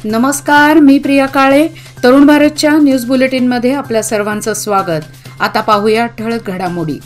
नमस्कार, मी प्रिया काळे. तरुण भारतच्या न्यूज बुलेटिनमध्ये आपल्या सर्वांचं स्वागत. आता पाहूया ठळक घडामोडी.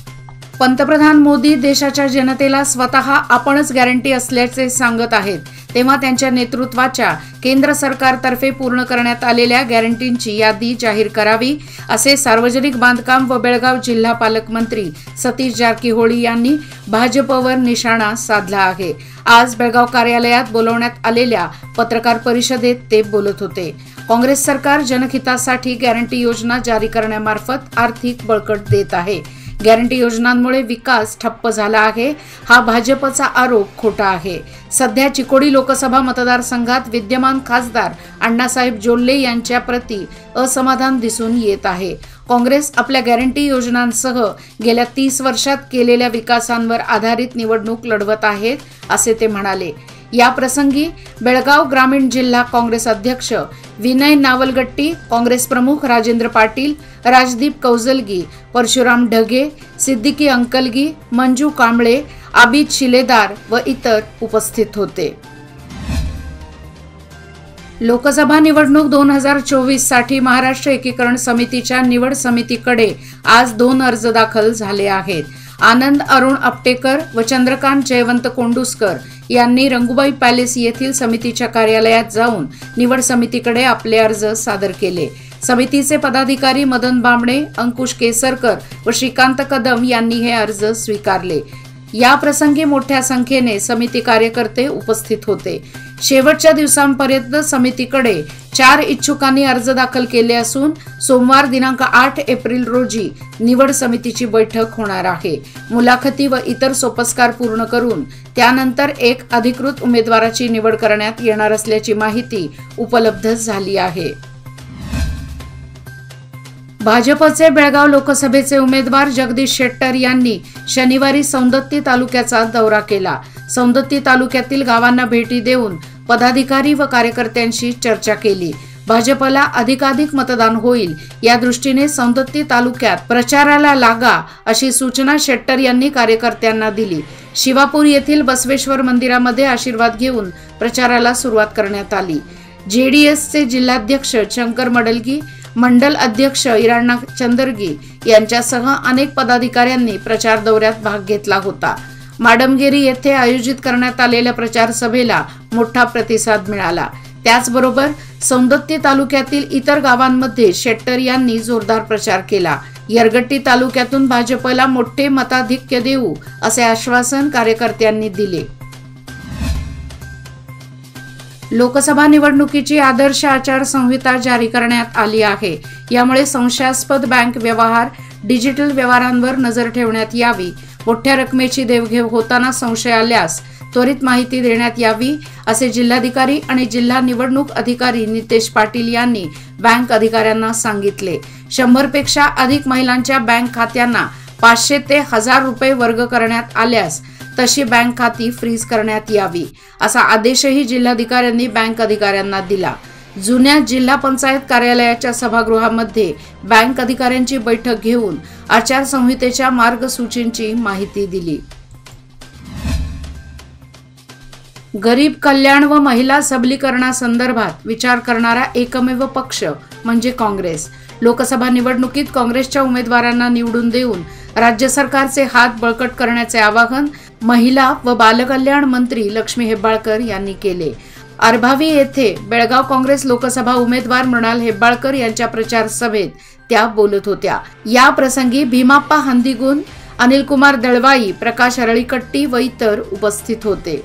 पंतप्रधान मोदी देशाच्या जनतेला स्वतः आपणच गॅरंटी असल्याचे सांगत आहेत, तेव्हा त्यांच्या नेतृत्वाच्या केंद्र सरकारतर्फे पूर्ण करण्यात आलेल्या गॅरंटींची यादी जाहीर करावी, असे सार्वजनिक बांधकाम व बेळगाव जिल्हा पालकमंत्री सतीश जारकीहोळी यांनी भाजपवर निशाणा साधला आहे. आज बेळगाव कार्यालयात बोलवण्यात आलेल्या पत्रकार परिषदेत ते बोलत होते. काँग्रेस सरकार जनहितासाठी गॅरंटी योजना जारी करण्यामार्फत आर्थिक बळकट देत आहे. गॅरंटी योजनांमुळे विकास ठप्प झाला आहे, हा भाजपचा आरोप खोटा आहे. सध्या चिकोडी लोकसभा मतदारसंघात विद्यमान खासदार अण्णासाहेब जोल्ले यांच्या प्रति असमाधान दिसून येत आहे. काँग्रेस आपल्या गॅरंटी योजनांसह गेल्या 30 वर्षात केलेल्या विकासांवर आधारित निवडणूक लढवत आहेत, असे ते म्हणाले. या प्रसंगी बेळगाव ग्रामीण जिल्हा काँग्रेस अध्यक्ष विनय नावलगट्टी, काँग्रेस प्रमुख राजेंद्र पाटील, राजदीप कौजलगी, परशुराम ढगे, सिद्दीकी अंकलगी, मंजू कांबळे, आबिद शिलेदार व इतर उपस्थित होते. लोकसभा निवडणूक 2024 साठी महाराष्ट्र एकीकरण समितीच्या निवड समितीकडे आज 2 अर्ज दाखल झाले आहेत. आनंद अरुण आपटेकर व चंद्रकांत जयवंत कोंडुस्कर यांनी रंगूबाई पॅलेस येथील समितीच्या कार्यालयात जाऊन निवड समितीकडे आपले अर्ज सादर केले. समितीचे पदाधिकारी मदन बांबणे, अंकुश केसरकर व श्रीकांत कदम यांनी हे अर्ज स्वीकारले. या प्रसंगी मोठ्या संख्येने समिती कार्यकर्ते उपस्थित होते. शेवटच्या दिवसांपर्यंत समितीकडे 4 इच्छुकांनी अर्ज दाखल केले असून सोमवार दिनांक 8 एप्रिल रोजी निवड समितीची बैठक होणार आहे. मुलाखती व इतर सोपस्कार पूर्ण करून त्यानंतर एक अधिकृत उमेदवाराची निवड करण्यात येणार असल्याची माहिती उपलब्ध झाली आहे. भाजपचे बेळगाव लोकसभेचे उमेदवार जगदीश शेट्टर यांनी शनिवारी सौंदत्ती तालुक्याचा दौरा केला. सौंदत्ती तालुक्यातील गावांना भेटी देऊन पदाधिकारी व कार्यकर्त्यांशी चर्चा केली. भाजपला अधिकाधिक मतदान होईल या दृष्टीने सौंदत्ती तालुक्यात प्रचाराला लागा, अशी सूचना शेट्टर यांनी कार्यकर्त्यांना दिली. शिवापूर येथील बसवेश्वर मंदिरामध्ये आशीर्वाद घेऊन प्रचाराला सुरुवात करण्यात आली. जेडीएसचे जिल्हाध्यक्ष शंकर मडलगी, मंडल अध्यक्ष इराणा चंदरगी यांच्यासह अनेक पदाधिकाऱ्यांनी प्रचार दौऱ्यात भाग घेतला होता. माडमगेरी येथे आयोजित करण्यात आलेल्या प्रचार सभेला मोठा प्रतिसाद मिळाला. त्याचबरोबर सौंदत्ती तालुक्यातील इतर गावांमध्ये शेट्टर यांनी जोरदार प्रचार केला. यरगट्टी तालुक्यातून भाजपला मोठे मताधिक्य देऊ, असे आश्वासन कार्यकर्त्यांनी दिले. लोकसभा निवडणुकीची आदर्श आचारसंहिता जारी करण्यात आली आहे. यामुळे संशयास्पद बँक व्यवहार, डिजिटल व्यवहारांवर नजर ठेवण्यात यावी. मोठ्या रकमेची देवघेव होताना संशय आल्यास त्वरित माहिती देण्यात यावी, असे जिल्हाधिकारी आणि जिल्हा निवडणूक अधिकारी नितेश पाटील यांनी बँक अधिकाऱ्यांना सांगितले. 100 पेक्षा अधिक महिलांच्या बँक खात्यांना 500 ते 1000 रुपये वर्ग करण्यात आल्यास तशी बँक खाती फ्रीज करण्यात यावी, असा आदेशही जिल्हाधिकाऱ्यांनी बँक अधिकाऱ्यांना दिला. जुन्या जिल्हा पंचायत कार्यालयाच्या सभागृहामध्ये बँक अधिकाऱ्यांची बैठक घेऊन आचारसंहितेच्या मार्गसूचींची माहिती दिली. गरीब कल्याण व महिला सबलीकरणासंदर्भात विचार करणारा एकमेव पक्ष म्हणजे काँग्रेस. लोकसभा निवडणुकीत काँग्रेसच्या उमेदवारांना निवडून देऊन राज्य सरकारचे हात बळकट करण्याचे आवाहन महिला व बालकल्याण मंत्री लक्ष्मी हेब्बाळकर यांनी केले. अर्भावी येथे बेळगाव काँग्रेस लोकसभा उमेदवार मृणाल हेब्बाळकर यांच्या प्रचार सभेत त्या बोलत होत्या. या प्रसंगी भीमाप्पा हंदिगुन, अनिलकुमार दळवाई, प्रकाश अरळीकट्टी व इतर उपस्थित होते.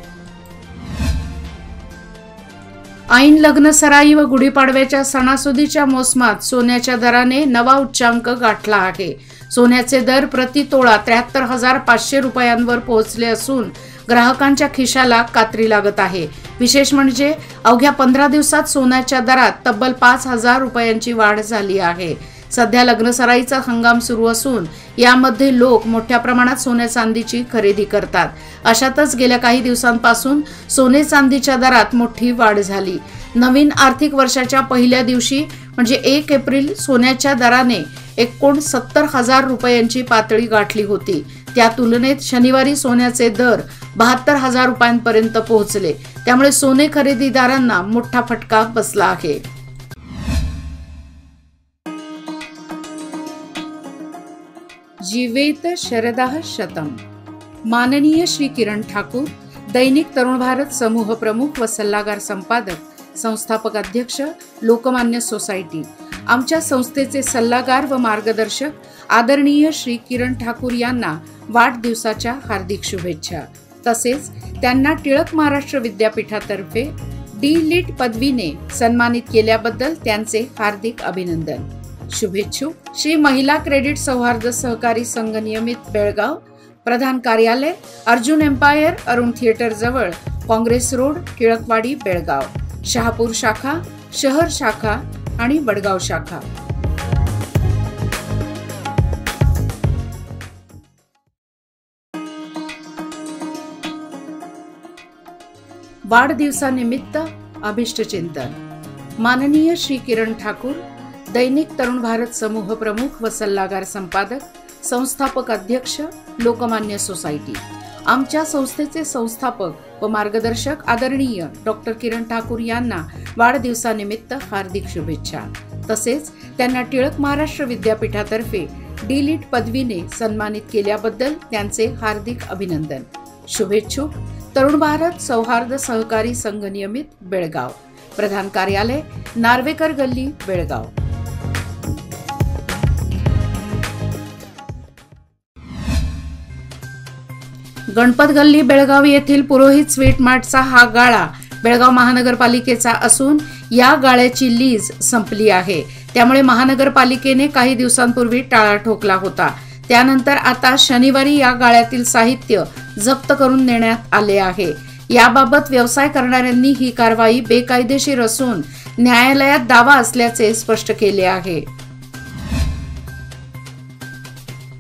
ऐन लग्न सराई व गुढीपाडव्याच्या सणासुदीच्या मोसमात सोन्याच्या दराने नवा उच्चांक गाठला आहे. सोन्याचे दर प्रति तोळा 73,500 रुपयांवर पोहोचले असून ग्राहकांच्या खिशाला कात्री लागत आहे. विशेष म्हणजे अवघ्या 15 दिवसात सोन्याच्या दरात तब्बल 5,000 रुपयांची वाढ झाली आहे. सध्या लग्नसराईचा हंगाम सुरू असून यामध्ये लोक मोठ्या प्रमाणात सोने चांदीची खरेदी करतात. अशातच गेल्या काही दिवसांपासून सोने चांदीच्या दरात मोठी वाढ झाली. नवीन आर्थिक वर्षाच्या पहिल्या दिवशी म्हणजे 1 एप्रिल सोन्याच्या दराने 69,000 रुपयांची पातळी गाठली होती. त्या तुलनेत शनिवारी सोन्याचे दर 72,000 रुपयांपर्यंत पोहोचले, त्यामुळे सोने खरेदीदारांना मोठा फटका बसला आहे. जीवेत शरदः शतम. माननीय श्री किरण ठाकूर, दैनिक तरुण भारत समूह प्रमुख व सल्लागार संपादक, संस्थापक अध्यक्ष, लोकमान्य सोसायटी. आमच्या संस्थेचे सल्लागार व मार्गदर्शक आदरणीय श्री किरण ठाकूर यांना वाढदिवसाच्या हार्दिक शुभेच्छा. तसेच त्यांना टिळक महाराष्ट्र विद्यापीठातर्फे डी.लिट. पदवीने सन्मानित केल्याबद्दल त्यांचे हार्दिक अभिनंदन. शुभेच्छुक श्री महिला क्रेडिट सौहार्द सहकारी संघ नियमित बेळगाव, प्रधान कार्यालय अर्जुन एम्पायर, अरुण थिएटर जवळ, काँग्रेस रोड, टिळकवाडी, बेळगाव. शहापूर शाखा, शहर शाखा आणि वडगाव शाखा. वाढदिवसानिमित्त अभिष्टचिंतन. माननीय श्री किरण ठाकूर, दैनिक तरुण भारत समूह प्रमुख व सल्लागार संपादक, संस्थापक अध्यक्ष, लोकमान्य सोसायटी. आमच्या संस्थेचे संस्थापक व मार्गदर्शक आदरणीय डॉक्टर किरण ठाकूर यांना वाढदिवसानिमित्त हार्दिक शुभेच्छा. तसेच त्यांना टिळक महाराष्ट्र विद्यापीठातर्फे डी.लिट. पदवीने सन्मानित केल्याबद्दल त्यांचे हार्दिक अभिनंदन. शुभेच्छुक तरुण भारत सौहार्द सहकारी संघ नियमित बेळगाव, प्रधान कार्यालय नार्वेकर गल्ली, बेळगाव. गणपत गल्ली, बेळगाव येथील पुरोहित स्वीट मार्टचा हा गाळा बेळगाव महानगरपालिकेचा असून या गाळ्याची लीज संपली आहे. त्यामुळे महानगरपालिकेने काही दिवसांपूर्वी टाळा ठोकला होता. त्यानंतर आता शनिवारी या गाळ्यातील साहित्य जप्त करून नेण्यात आले आहे. याबाबत व्यवसाय करणाऱ्यांनी ही कारवाई बेकायदेशीर असून न्यायालयात दावा असल्याचे स्पष्ट केले आहे.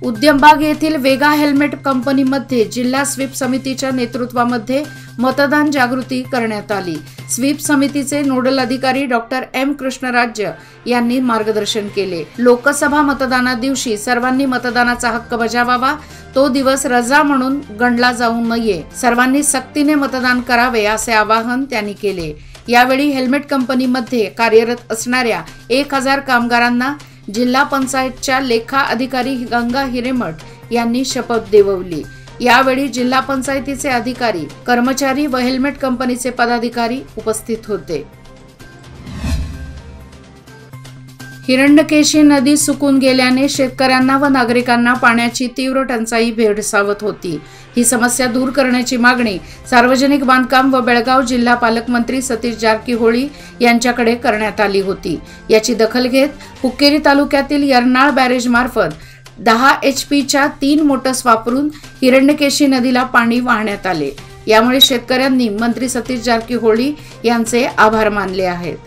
उद्यमबाग येथील वेगा हेल्मेट कंपनीमध्ये जिल्हा स्वीप समितीच्या नेतृत्वामध्ये मतदान जागृती करण्यात आली. स्वीप समितीचे नोडल अधिकारी डॉक्टर एम कृष्णराज्य यांनी मार्गदर्शन केले. लोकसभा मतदाना दिवशी सर्वांनी मतदानाचा हक्क बजावावा, तो दिवस रजा म्हणून गणला जाऊ नये, सर्वांनी सक्तीने मतदान करावे असे आवाहन त्यांनी केले. यावेळी हेल्मेट कंपनीमध्ये कार्यरत असणाऱ्या 1000 कामगारांना जिल्हा पंचायतच्या लेखा अधिकारी गंगा हिरेमठ यांनी शपथ देववली. यावेळी जिल्हा पंचायतीचे अधिकारी, कर्मचारी व हेल्मेट कंपनीचे पदाधिकारी उपस्थित होते. हिरण्यकेशी नदी सुकून गेल्याने शेतकऱ्यांना व नागरिकांना पाण्याची तीव्र टंचाई भेडसावत होती. ही समस्या दूर करण्याची मागणी सार्वजनिक बांधकाम व बेळगाव जिल्हा पालकमंत्री सतीश जारकीहोळी यांच्याकडे करण्यात आली होती. याची दखल घेत हुक्केरी तालुक्यातील यर्नाळ बॅरेज मार्फत 10 HP-च्या 3 मोटर्स वापरून हिरण्यकेशी नदीला पाणी वाहण्यात आले. यामुळे शेतकऱ्यांनी मंत्री सतीश जारकीहोळी यांचे आभार मानले आहेत.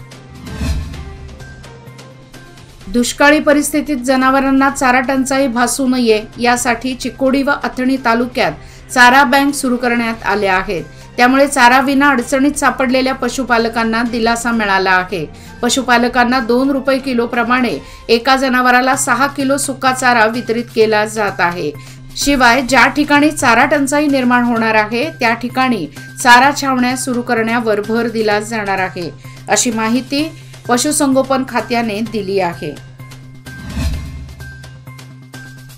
दुष्काळी परिस्थितीत जनावरांना चारा टंचाई भासू नये यासाठी चिकोडी व अथणी तालुक्यात चारा बँक सुरू करण्यात आल्या आहेत. त्यामुळे चारा विना अडचणीत सापडलेल्या पशुपालकांना दिलासा मिळाला आहे. पशुपालकांना 2 रुपये किलो प्रमाणे एका जनावराला 6 किलो सुका चारा वितरित केला जात आहे. शिवाय ज्या ठिकाणी चारा टंचाई निर्माण होणार आहे त्या ठिकाणी चारा छावण्या सुरू करण्यावर भर दिला जाणार आहे, अशी माहिती पशुसंगोपन खात्याने दिली आहे.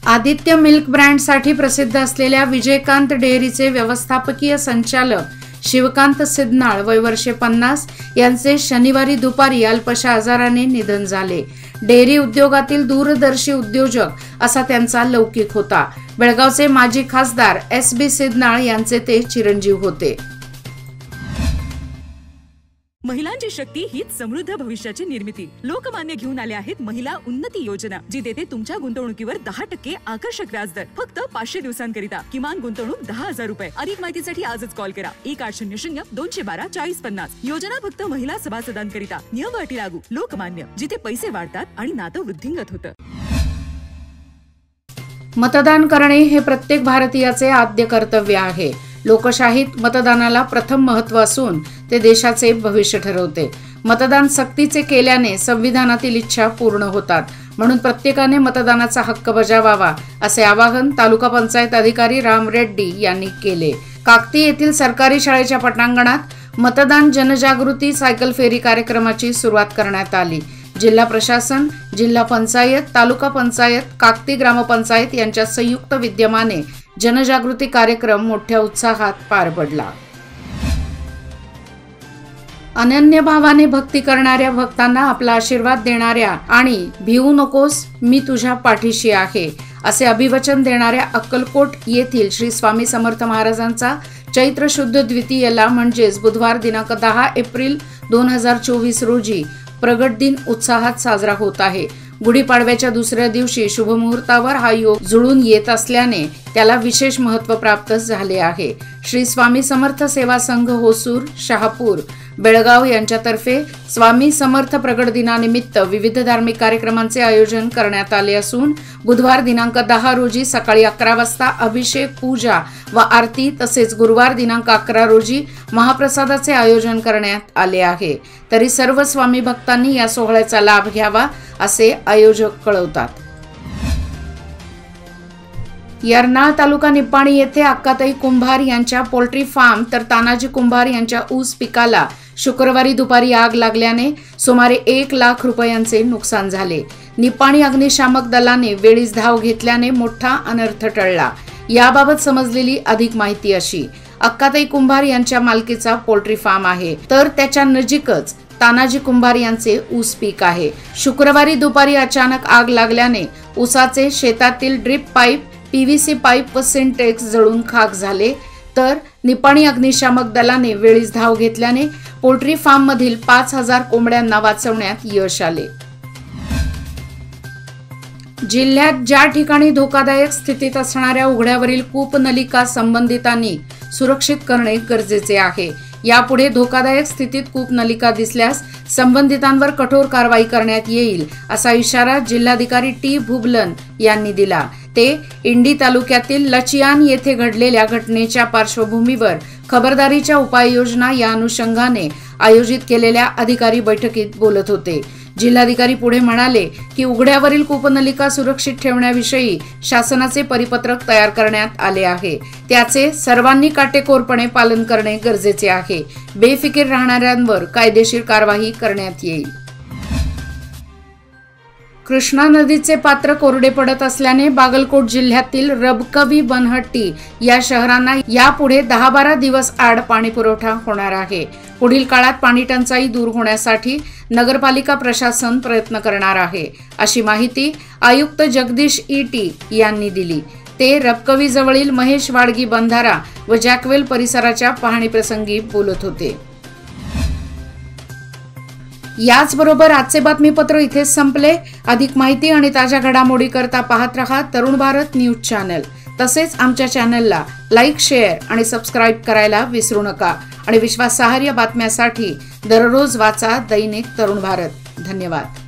आदित्य मिल्क ब्रँडसाठी प्रसिद्ध असलेल्या विजयकांत डेअरीचे व्यवस्थापकीय संचालक शिवकांत सिद्धनाळ वय वर्षे 50 यांचे शनिवारी दुपारी अल्पशा आजाराने निधन झाले. डेअरी उद्योगातील दूरदर्शी उद्योजक असा त्यांचा लौकिक होता. बेळगावचे माजी खासदार S.B. सिद्धनाळ यांचे ते चिरंजीव होते. महिलांची शक्ती हीच समृद्ध भविष्याची निर्मिती. लोकमान्य घेऊन आले आहेत महिला उन्नती योजना, जी देते तुमच्या गुंतवणुकीवर 10% आकर्षक व्याजदर फक्त 500 दिवसांकरिता. किमान गुंतवणूक 10,000 रुपये. अधिक माहितीसाठी आजच कॉल करा 1800-212-4050. योजना फक्त महिला सभासदांकरिता. नियम व अटी लागू. लोकमान्य, जिथे पैसे वाढतात आणि नातं वृद्धिंगत होतं. मतदान करणे हे प्रत्येक भारतीयाचे आद्य कर्तव्य आहे. लोकशाहीत मतदानाला प्रथम महत्त्व असून ते देशाचे भविष्य ठरवते. मतदान सक्तीचे केल्याने संविधानातील इच्छा पूर्ण होतात. म्हणून प्रत्येकाने मतदानाचा हक्क बजावावा असे आवाहन तालुका पंचायत अधिकारी राम रेड्डी यांनी केले। काकती येथील सरकारी शाळेच्या पटांगणात मतदान जनजागृती सायकल फेरी कार्यक्रमाची सुरुवात करण्यात आली। जिल्हा प्रशासन, जिल्हा पंचायत, तालुका पंचायत, काकती ग्रामपंचायत यांच्या संयुक्त विद्यमाने जनजागृती कार्यक्रम मोठ्या उत्साहात पार पडला। अनन्य भावाने भक्ती करणाऱ्या भक्तांना आपला आशीर्वाद देणाऱ्या आणि भिवू नकोस मी तुझ्या पाठीशी आहे असे अभिवचन देणाऱ्या अक्कलकोट येथील श्री स्वामी समर्थ महाराजांचा चैत्र शुद्ध द्वितीयेला म्हणजेच बुधवार दिनांक 10 एप्रिल 2024 रोजी प्रगट दिन उत्साहात साजरा होत आहे। गुढीपाडव्याच्या दुसऱ्या दिवशी शुभ मुहूर्तावर हा योग जुळून येत असल्याने त्याला विशेष महत्त्व प्राप्त झाले आहे। श्री स्वामी समर्थ सेवा संघ होसूर, शहापूर, बेळगाव यांच्यातर्फे स्वामी समर्थ प्रगट दिनानिमित्त विविध धार्मिक कार्यक्रमांचे आयोजन करण्यात आले असून बुधवार दिनांक 10 रोजी सकाळी 11 वाजता अभिषेक, पूजा व आरती तसेच गुरुवार दिनांक 11 रोजी महाप्रसादाचे आयोजन करण्यात आले आहे। तरी सर्व स्वामी भक्तांनी या सोहळ्याचा लाभ घ्यावा असे आयोजक कळवतात। यर्नाळ तालुका निप्पाणी येथे अक्काताई कुंभार यांच्या पोल्ट्री फार्म तर तानाजी कुंभार यांच्या ऊस पिकाला शुक्रवारी दुपारी आग लागल्याने सुमारे 1 लाख रुपयांचे नुकसान झाले। निप्पाणी अग्निशामक दलाने वेळीच धाव घेतल्याने मोठा अनर्थ टळला। याबाबत समजलेली अधिक माहिती अशी, अक्काताई कुंभार यांच्या मालकीचा पोल्ट्री फार्म आहे, तर त्याच्या नजीकच तानाजी कुंभार यांचे ऊस पीक आहे। शुक्रवारी दुपारी अचानक आग लागल्याने ऊसाचे शेतातील ड्रिप पाईप, पीव्हीसी पाईप व सिंटेक्स जळून खाक झाले। तर निप्पाणी अग्निशामक दलाने वेळीच धाव घेतल्याने पोल्ट्री फार्म मधील 5000 कोंबड्यांना वाचवण्यात यश आले। जिल्ह्यात ज्या ठिकाणी धोकादायक स्थितीत असणाऱ्या उघड्यावरील कूपनलिका संबंधितांनी सुरक्षित करणे गरजेचे आहे। यापुढे धोकादायक स्थितीत कूपनलिका दिसल्यास संबंधितांवर कठोर कारवाई करण्यात येईल असा इशारा जिल्हाधिकारी टी भुबलन यांनी दिला। ते इंडी तालुक्यातील लचियान येथे घडलेल्या घटनेच्या पार्श्वभूमीवर खबरदारीच्या उपाययोजना या अनुषंगाने आयोजित केलेल्या अधिकारी बैठकीत बोलत होते। जिल्हाधिकारी पुढे म्हणाले की उघड्यावरील कूपनलिका सुरक्षित ठेवण्याविषयी शासनाचे परिपत्रक तयार करण्यात आले आहे। त्याचे सर्वांनी काटेकोरपणे पालन करणे गरजेचे आहे। बेफिकीर राहणाऱ्यांवर कायदेशीर कारवाई करण्यात येईल। कृष्णा नदीचे पात्र कोरडे पडत असल्याने बागलकोट जिल्ह्यातील रबकवी, बनहट्टी या शहरांना यापुढे 10-12 दिवस आड पाणी पुरवठा होणार आहे। पुढील काळात पाणी टंचाई दूर होण्यासाठी नगरपालिका प्रशासन प्रयत्न करणार आहे अशी माहिती आयुक्त जगदीश ईटी यांनी दिली। ते रबकवी जवळील महेश वाडगी बंधारा व जॅकवेल परिसराच्या पाहणी प्रसंगी बोलत होते। याचबरोबर आजचे बातमीपत्र इथेच संपले। अधिक माहिती आणि ताज्या घडामोडी करता पाहत रहा तरुण भारत न्यूज चॅनल। तसेच आमच्या चॅनलला लाईक, शेअर आणि सबस्क्राईब करायला विसरू नका आणि विश्वासार्ह बातम्यांसाठी दररोज वाचा दैनिक तरुण भारत। धन्यवाद।